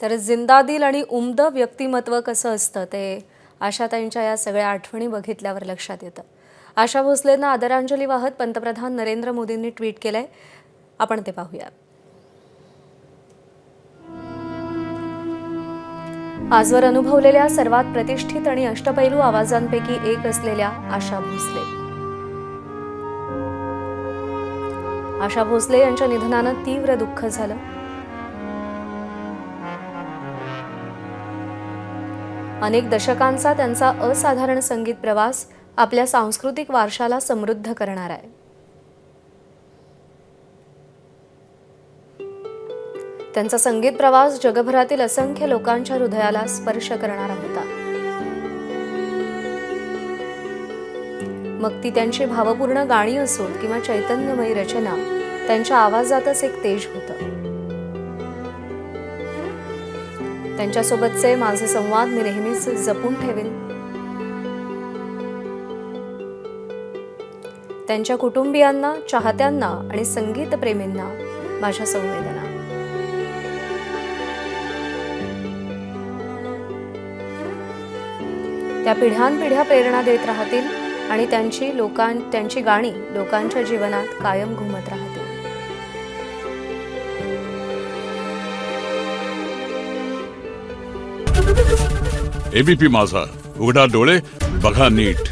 तर जिंदादिल आणि उमदं व्यक्तिमत्व कसं असतं ते आशाताईंच्या या सगळ्या आठवणी बघितल्यावर लक्षात येतं। आशा भोसलेंना आदरांजली वाहत पंतप्रधान नरेंद्र मोदींनी ट्विट केलंय। आपण ते पाहूया। आजवर अनुभवलेल्या सर्वात प्रतिष्ठित आणि अष्टपैलू आवाजांपैकी एक असलेल्या आशा भोसले। आशा भोसले यांच्या निधनानं तीव्र दुःख झालं। अनेक दशकांचा त्यांचा असाधारण संगीत प्रवास आपल्या सांस्कृतिक वारशाला समृद्ध करणार आहे। त्यांचा संगीत प्रवास जगभरातील असंख्य लोकांच्या हृदयाला स्पर्श करणारा होता। मग ती त्यांची भावपूर्ण गाणी असोत किंवा चैतन्यमयी रचना, त्यांच्या आवाजातच एक तेज होतं। त्यांच्यासोबतचे माझे संवाद मी नेहमीच जपून ठेवेन। त्यांच्या कुटुंबियांना, चाहत्यांना आणि संगीत प्रेमींना माझ्या संवेदना। त्या पिढ्यानपिढ्या प्रेरणा देत राहतील आणि त्यांची गाणी लोकांच्या जीवनात कायम घुमत राहतील। एबीपी माझा, उघडा डोळे बघा नीट।